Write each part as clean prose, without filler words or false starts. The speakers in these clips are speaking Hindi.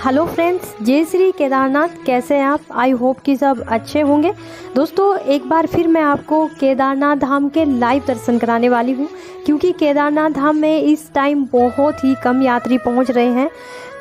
हेलो फ्रेंड्स, जय श्री केदारनाथ। कैसे हैं आप? आई होप कि सब अच्छे होंगे। दोस्तों, एक बार फिर मैं आपको केदारनाथ धाम के लाइव दर्शन कराने वाली हूँ, क्योंकि केदारनाथ धाम में इस टाइम बहुत ही कम यात्री पहुँच रहे हैं।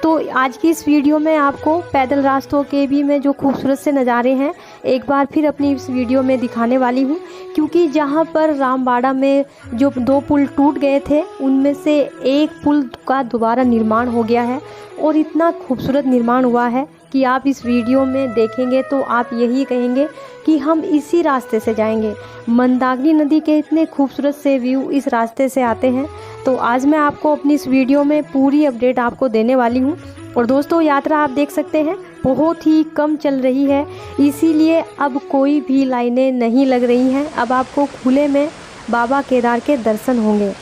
तो आज की इस वीडियो में आपको पैदल रास्तों के भी में जो खूबसूरत से नज़ारे हैं एक बार फिर अपनी इस वीडियो में दिखाने वाली हूँ, क्योंकि जहाँ पर रामबाड़ा में जो 2 पुल टूट गए थे उनमें से एक पुल का दोबारा निर्माण हो गया है और इतना खूबसूरत निर्माण हुआ है कि आप इस वीडियो में देखेंगे तो आप यही कहेंगे कि हम इसी रास्ते से जाएंगे। मंदाकिनी नदी के इतने खूबसूरत से व्यू इस रास्ते से आते हैं। तो आज मैं आपको अपनी इस वीडियो में पूरी अपडेट आपको देने वाली हूँ। और दोस्तों, यात्रा आप देख सकते हैं बहुत ही कम चल रही है, इसीलिए अब कोई भी लाइनें नहीं लग रही हैं। अब आपको खुले में बाबा केदार के दर्शन होंगे।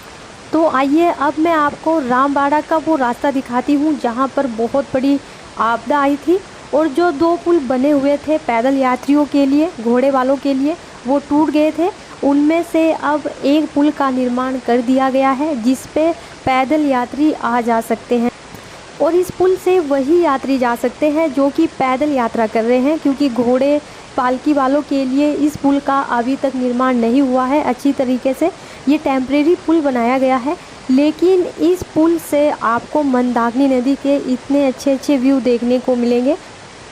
तो आइए अब मैं आपको रामबाड़ा का वो रास्ता दिखाती हूँ जहाँ पर बहुत बड़ी आपदा आई थी और जो 2 पुल बने हुए थे पैदल यात्रियों के लिए, घोड़े वालों के लिए, वो टूट गए थे। उनमें से अब एक पुल का निर्माण कर दिया गया है जिस पे पैदल यात्री आ जा सकते हैं और इस पुल से वही यात्री जा सकते हैं जो कि पैदल यात्रा कर रहे हैं, क्योंकि घोड़े पालकी वालों के लिए इस पुल का अभी तक निर्माण नहीं हुआ है अच्छी तरीके से। ये टेम्परेरी पुल बनाया गया है, लेकिन इस पुल से आपको मंदाकिनी नदी के इतने अच्छे अच्छे व्यू देखने को मिलेंगे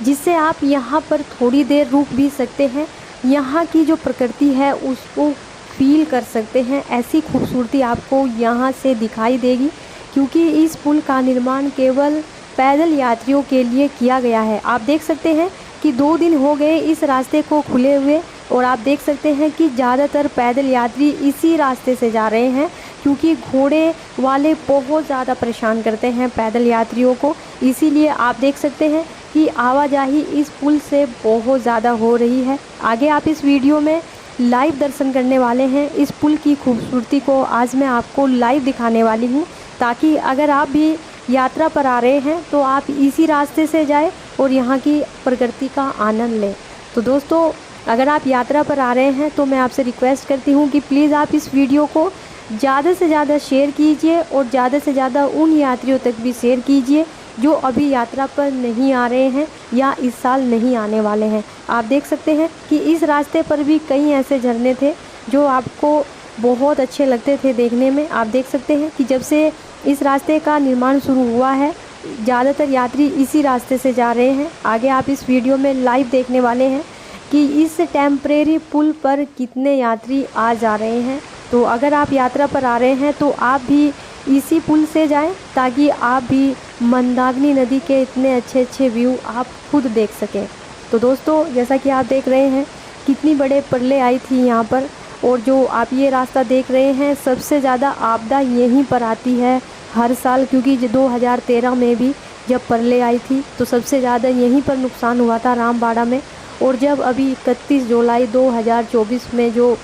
जिससे आप यहाँ पर थोड़ी देर रुक भी सकते हैं। यहाँ की जो प्रकृति है उसको फील कर सकते हैं। ऐसी खूबसूरती आपको यहाँ से दिखाई देगी, क्योंकि इस पुल का निर्माण केवल पैदल यात्रियों के लिए किया गया है। आप देख सकते हैं कि 2 दिन हो गए इस रास्ते को खुले हुए और आप देख सकते हैं कि ज़्यादातर पैदल यात्री इसी रास्ते से जा रहे हैं, क्योंकि घोड़े वाले बहुत ज़्यादा परेशान करते हैं पैदल यात्रियों को। इसीलिए आप देख सकते हैं कि आवाजाही इस पुल से बहुत ज़्यादा हो रही है। आगे आप इस वीडियो में लाइव दर्शन करने वाले हैं। इस पुल की खूबसूरती को आज मैं आपको लाइव दिखाने वाली हूँ, ताकि अगर आप भी यात्रा पर आ रहे हैं तो आप इसी रास्ते से जाएं और यहाँ की प्रकृति का आनंद लें। तो दोस्तों, अगर आप यात्रा पर आ रहे हैं तो मैं आपसे रिक्वेस्ट करती हूँ कि प्लीज़ आप इस वीडियो को ज़्यादा से ज़्यादा शेयर कीजिए और ज़्यादा से ज़्यादा उन यात्रियों तक भी शेयर कीजिए जो अभी यात्रा पर नहीं आ रहे हैं या इस साल नहीं आने वाले हैं। आप देख सकते हैं कि इस रास्ते पर भी कई ऐसे झरने थे जो आपको बहुत अच्छे लगते थे देखने में। आप देख सकते हैं कि जब से इस रास्ते का निर्माण शुरू हुआ है ज़्यादातर यात्री इसी रास्ते से जा रहे हैं। आगे आप इस वीडियो में लाइव देखने वाले हैं कि इस टेम्परेरी पुल पर कितने यात्री आ जा रहे हैं। तो अगर आप यात्रा पर आ रहे हैं तो आप भी इसी पुल से जाएं, ताकि आप भी मंदाकिनी नदी के इतने अच्छे अच्छे व्यू आप खुद देख सकें। तो दोस्तों, जैसा कि आप देख रहे हैं कितनी बड़े प्रलय आई थी यहाँ पर, और जो आप ये रास्ता देख रहे हैं सबसे ज़्यादा आपदा यहीं पर आती है हर साल, क्योंकि 2013 में भी जब प्रलय आई थी तो सबसे ज़्यादा यहीं पर नुकसान हुआ था रामबाड़ा में। और जब अभी 31 जुलाई 2024 में जो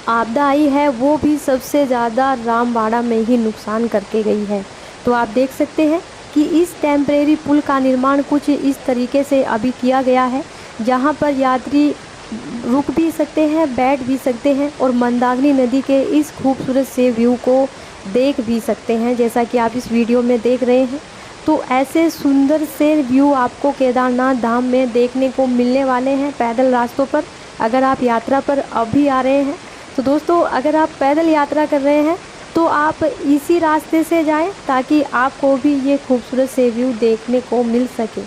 आपदा आई है वो भी सबसे ज़्यादा रामबाड़ा में ही नुकसान करके गई है। तो आप देख सकते हैं कि इस टेम्परेरी पुल का निर्माण कुछ इस तरीके से अभी किया गया है, जहाँ पर यात्री रुक भी सकते हैं, बैठ भी सकते हैं और मंदाकिनी नदी के इस खूबसूरत से व्यू को देख भी सकते हैं, जैसा कि आप इस वीडियो में देख रहे हैं। तो ऐसे सुंदर से व्यू आपको केदारनाथ धाम में देखने को मिलने वाले हैं पैदल रास्तों पर, अगर आप यात्रा पर अभी आ रहे हैं। तो दोस्तों, अगर आप पैदल यात्रा कर रहे हैं तो आप इसी रास्ते से जाएं, ताकि आपको भी ये खूबसूरत से व्यू देखने को मिल सके।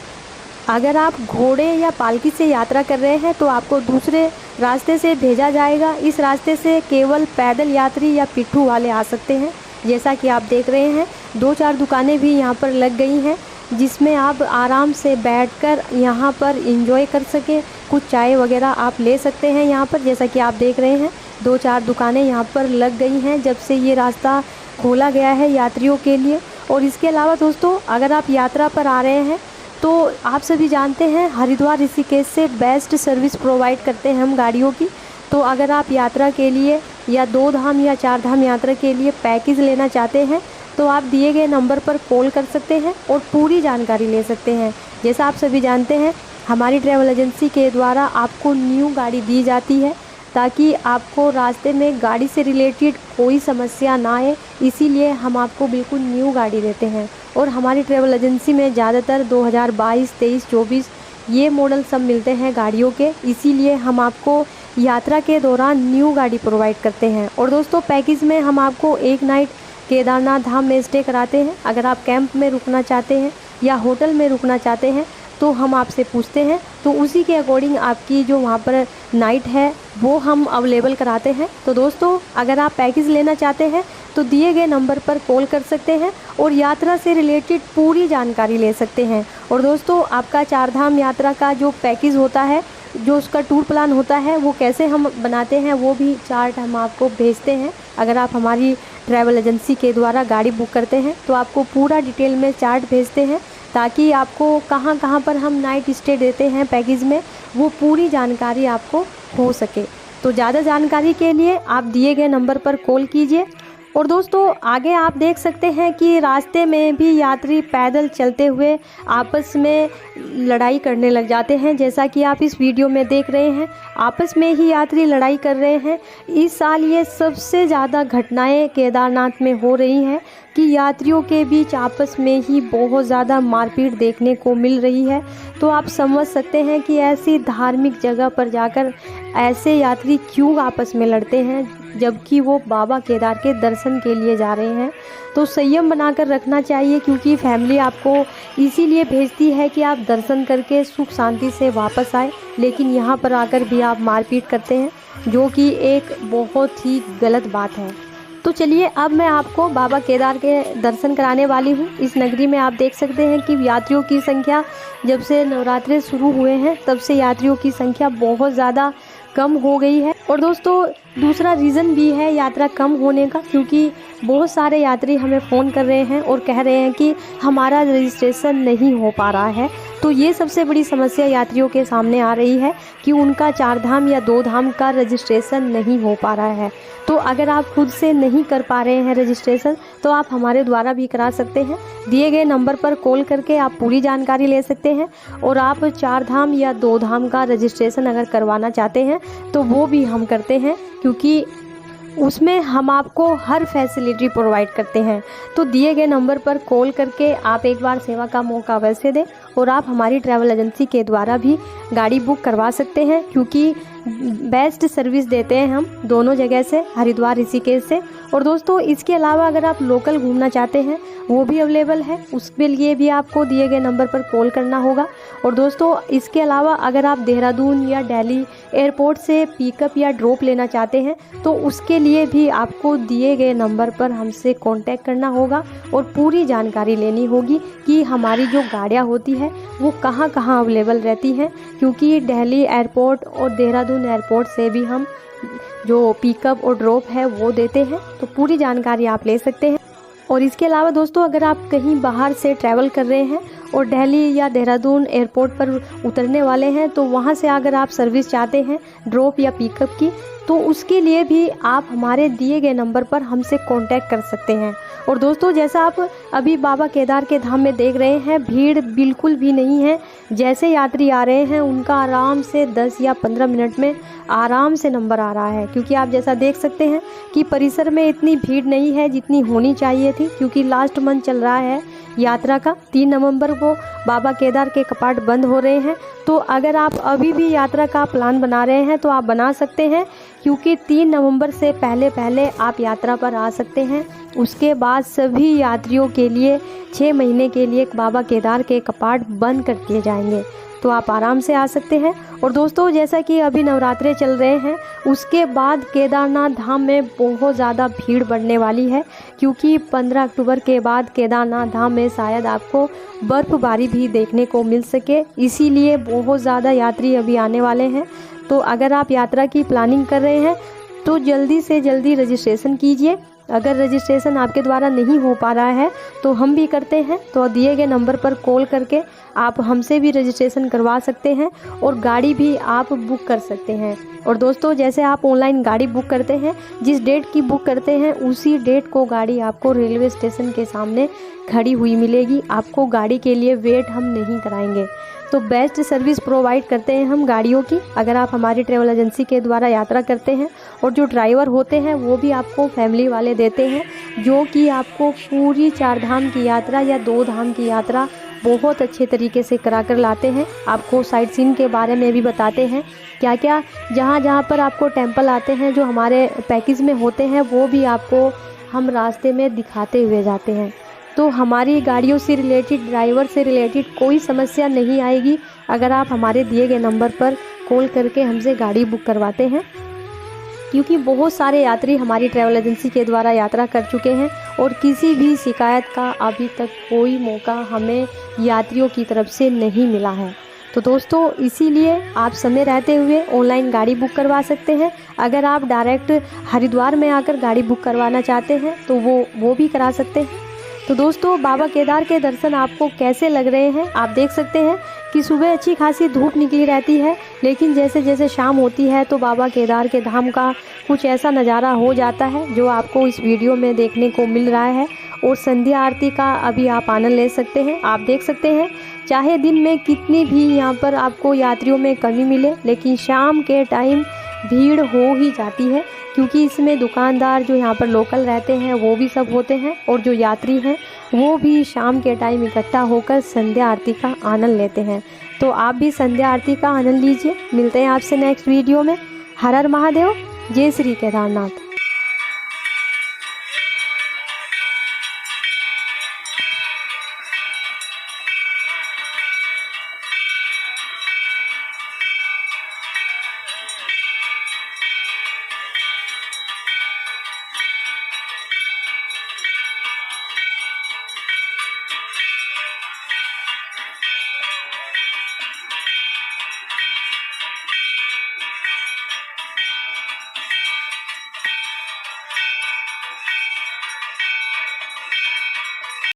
अगर आप घोड़े या पालकी से यात्रा कर रहे हैं तो आपको दूसरे रास्ते से भेजा जाएगा। इस रास्ते से केवल पैदल यात्री या पिट्ठू वाले आ सकते हैं। जैसा कि आप देख रहे हैं 2-4 दुकानें भी यहाँ पर लग गई हैं, जिसमें आप आराम से बैठकर यहाँ पर एंजॉय कर सकें। कुछ चाय वगैरह आप ले सकते हैं यहाँ पर। जैसा कि आप देख रहे हैं 2-4 दुकानें यहाँ पर लग गई हैं जब से ये रास्ता खोला गया है यात्रियों के लिए। और इसके अलावा दोस्तों, अगर आप यात्रा पर आ रहे हैं तो आप सभी जानते हैं हरिद्वार ऋषिकेश से बेस्ट सर्विस प्रोवाइड करते हैं हम गाड़ियों की। तो अगर आप यात्रा के लिए या 2 धाम या 4 धाम यात्रा के लिए पैकेज लेना चाहते हैं तो आप दिए गए नंबर पर कॉल कर सकते हैं और पूरी जानकारी ले सकते हैं। जैसा आप सभी जानते हैं हमारी ट्रैवल एजेंसी के द्वारा आपको न्यू गाड़ी दी जाती है। ताकि आपको रास्ते में गाड़ी से रिलेटेड कोई समस्या ना आए। इसीलिए हम आपको बिल्कुल न्यू गाड़ी देते हैं। और हमारी ट्रैवल एजेंसी में ज़्यादातर 2022, 23, 24 ये मॉडल सब मिलते हैं गाड़ियों के। इसीलिए हम आपको यात्रा के दौरान न्यू गाड़ी प्रोवाइड करते हैं। और दोस्तों, पैकेज में हम आपको एक नाइट केदारनाथ धाम में स्टे कराते हैं। अगर आप कैंप में रुकना चाहते हैं या होटल में रुकना चाहते हैं तो हम आपसे पूछते हैं, तो उसी के अकॉर्डिंग आपकी जो वहाँ पर नाइट है वो हम अवेलेबल कराते हैं। तो दोस्तों, अगर आप पैकेज लेना चाहते हैं तो दिए गए नंबर पर कॉल कर सकते हैं और यात्रा से रिलेटेड पूरी जानकारी ले सकते हैं। और दोस्तों, आपका 4 धाम यात्रा का जो पैकेज होता है, जो उसका टूर प्लान होता है, वो कैसे हम बनाते हैं वो भी चार्ट हम आपको भेजते हैं। अगर आप हमारी ट्रैवल एजेंसी के द्वारा गाड़ी बुक करते हैं तो आपको पूरा डिटेल में चार्ट भेजते हैं, ताकि आपको कहाँ कहाँ पर हम नाइट स्टे देते हैं पैकेज में, वो पूरी जानकारी आपको हो सके। तो ज़्यादा जानकारी के लिए आप दिए गए नंबर पर कॉल कीजिए। और दोस्तों, आगे आप देख सकते हैं कि रास्ते में भी यात्री पैदल चलते हुए आपस में लड़ाई करने लग जाते हैं। जैसा कि आप इस वीडियो में देख रहे हैं, आपस में ही यात्री लड़ाई कर रहे हैं। इस साल ये सबसे ज़्यादा घटनाएं केदारनाथ में हो रही हैं कि यात्रियों के बीच आपस में ही बहुत ज़्यादा मारपीट देखने को मिल रही है। तो आप समझ सकते हैं कि ऐसी धार्मिक जगह पर जाकर ऐसे यात्री क्यों आपस में लड़ते हैं, जबकि वो बाबा केदार के दर्शन के लिए जा रहे हैं। तो संयम बनाकर रखना चाहिए, क्योंकि फैमिली आपको इसीलिए भेजती है कि आप दर्शन करके सुख शांति से वापस आए, लेकिन यहाँ पर आकर भी आप मारपीट करते हैं, जो कि एक बहुत ही गलत बात है। तो चलिए, अब मैं आपको बाबा केदार के दर्शन कराने वाली हूँ। इस नगरी में आप देख सकते हैं कि यात्रियों की संख्या जब से नवरात्रे शुरू हुए हैं तब से यात्रियों की संख्या बहुत ज़्यादा कम हो गई है। और दोस्तों, दूसरा रीज़न भी है यात्रा कम होने का, क्योंकि बहुत सारे यात्री हमें फ़ोन कर रहे हैं और कह रहे हैं कि हमारा रजिस्ट्रेशन नहीं हो पा रहा है। तो ये सबसे बड़ी समस्या यात्रियों के सामने आ रही है कि उनका 4 धाम या 2 धाम का रजिस्ट्रेशन नहीं हो पा रहा है। तो अगर आप खुद से नहीं कर पा रहे हैं रजिस्ट्रेशन, तो आप हमारे द्वारा भी करा सकते हैं। दिए गए नंबर पर कॉल करके आप पूरी जानकारी ले सकते हैं। और आप 4 धाम या 2 धाम का रजिस्ट्रेशन अगर करवाना चाहते हैं तो वो भी हम करते हैं, क्योंकि उसमें हम आपको हर फैसिलिटी प्रोवाइड करते हैं। तो दिए गए नंबर पर कॉल करके आप एक बार सेवा का मौका अवश्य दें। और आप हमारी ट्रैवल एजेंसी के द्वारा भी गाड़ी बुक करवा सकते हैं, क्योंकि बेस्ट सर्विस देते हैं हम दोनों जगह से, हरिद्वार, ऋषिकेश से। और दोस्तों, इसके अलावा अगर आप लोकल घूमना चाहते हैं वो भी अवेलेबल है, उसके लिए भी आपको दिए गए नंबर पर कॉल करना होगा। और दोस्तों, इसके अलावा अगर आप देहरादून या दिल्ली एयरपोर्ट से पिकअप या ड्रॉप लेना चाहते हैं तो उसके लिए भी आपको दिए गए नंबर पर हमसे कांटेक्ट करना होगा और पूरी जानकारी लेनी होगी कि हमारी जो गाड़ियाँ होती है वो कहाँ कहाँ अवेलेबल रहती हैं, क्योंकि दिल्ली एयरपोर्ट और देहरादून एयरपोर्ट से भी हम जो पिकअप और ड्रॉप है वो देते हैं। तो पूरी जानकारी आप ले सकते हैं। और इसके अलावा दोस्तों, अगर आप कहीं बाहर से ट्रैवल कर रहे हैं और दिल्ली या देहरादून एयरपोर्ट पर उतरने वाले हैं, तो वहां से अगर आप सर्विस चाहते हैं ड्रॉप या पिकअप की, तो उसके लिए भी आप हमारे दिए गए नंबर पर हमसे कांटेक्ट कर सकते हैं। और दोस्तों, जैसा आप अभी बाबा केदार के धाम में देख रहे हैं, भीड़ बिल्कुल भी नहीं है। जैसे यात्री आ रहे हैं उनका आराम से 10 या 15 मिनट में आराम से नंबर आ रहा है, क्योंकि आप जैसा देख सकते हैं कि परिसर में इतनी भीड़ नहीं है जितनी होनी चाहिए थी, क्योंकि लास्ट मंथ चल रहा है यात्रा का। 3 नवंबर को बाबा केदार के कपाट बंद हो रहे हैं। तो अगर आप अभी भी यात्रा का प्लान बना रहे हैं तो आप बना सकते हैं, क्योंकि 3 नवंबर से पहले पहले आप यात्रा पर आ सकते हैं। उसके बाद सभी यात्रियों के लिए 6 महीने के लिए बाबा केदार के कपाट बंद कर दिए जाएंगे, तो आप आराम से आ सकते हैं। और दोस्तों, जैसा कि अभी नवरात्रे चल रहे हैं, उसके बाद केदारनाथ धाम में बहुत ज़्यादा भीड़ बढ़ने वाली है, क्योंकि 15 अक्टूबर के बाद केदारनाथ धाम में शायद आपको बर्फबारी भी देखने को मिल सके। इसीलिए बहुत ज़्यादा यात्री अभी आने वाले हैं। तो अगर आप यात्रा की प्लानिंग कर रहे हैं तो जल्दी से जल्दी रजिस्ट्रेशन कीजिए। अगर रजिस्ट्रेशन आपके द्वारा नहीं हो पा रहा है तो हम भी करते हैं, तो दिए गए नंबर पर कॉल करके आप हमसे भी रजिस्ट्रेशन करवा सकते हैं और गाड़ी भी आप बुक कर सकते हैं। और दोस्तों, जैसे आप ऑनलाइन गाड़ी बुक करते हैं, जिस डेट की बुक करते हैं उसी डेट को गाड़ी आपको रेलवे स्टेशन के सामने खड़ी हुई मिलेगी। आपको गाड़ी के लिए वेट हम नहीं कराएंगे। तो बेस्ट सर्विस प्रोवाइड करते हैं हम गाड़ियों की। अगर आप हमारी ट्रैवल एजेंसी के द्वारा यात्रा करते हैं, और जो ड्राइवर होते हैं वो भी आपको फैमिली वाले देते हैं, जो कि आपको पूरी 4 धाम की यात्रा या 2 धाम की यात्रा बहुत अच्छे तरीके से करा कर लाते हैं। आपको साइट सीइंग के बारे में भी बताते हैं, क्या क्या जहाँ जहाँ पर आपको टेम्पल आते हैं जो हमारे पैकेज में होते हैं, वो भी आपको हम रास्ते में दिखाते हुए जाते हैं। तो हमारी गाड़ियों से रिलेटेड, ड्राइवर से रिलेटेड कोई समस्या नहीं आएगी अगर आप हमारे दिए गए नंबर पर कॉल करके हमसे गाड़ी बुक करवाते हैं, क्योंकि बहुत सारे यात्री हमारी ट्रैवल एजेंसी के द्वारा यात्रा कर चुके हैं और किसी भी शिकायत का अभी तक कोई मौका हमें यात्रियों की तरफ से नहीं मिला है। तो दोस्तों, इसीलिए आप समय रहते हुए ऑनलाइन गाड़ी बुक करवा सकते हैं। अगर आप डायरेक्ट हरिद्वार में आकर गाड़ी बुक करवाना चाहते हैं तो वो भी करा सकते हैं। तो दोस्तों, बाबा केदार के दर्शन आपको कैसे लग रहे हैं? आप देख सकते हैं कि सुबह अच्छी खासी धूप निकली रहती है, लेकिन जैसे जैसे शाम होती है तो बाबा केदार के धाम का कुछ ऐसा नज़ारा हो जाता है जो आपको इस वीडियो में देखने को मिल रहा है। और संध्या आरती का अभी आप आनंद ले सकते हैं। आप देख सकते हैं, चाहे दिन में कितनी भी यहाँ पर आपको यात्रियों में कमी मिले, लेकिन शाम के टाइम भीड़ हो ही जाती है, क्योंकि इसमें दुकानदार जो यहाँ पर लोकल रहते हैं वो भी सब होते हैं, और जो यात्री हैं वो भी शाम के टाइम इकट्ठा होकर संध्या आरती का आनंद लेते हैं। तो आप भी संध्या आरती का आनंद लीजिए। मिलते हैं आपसे नेक्स्ट वीडियो में। हर हर महादेव, जय श्री केदारनाथ।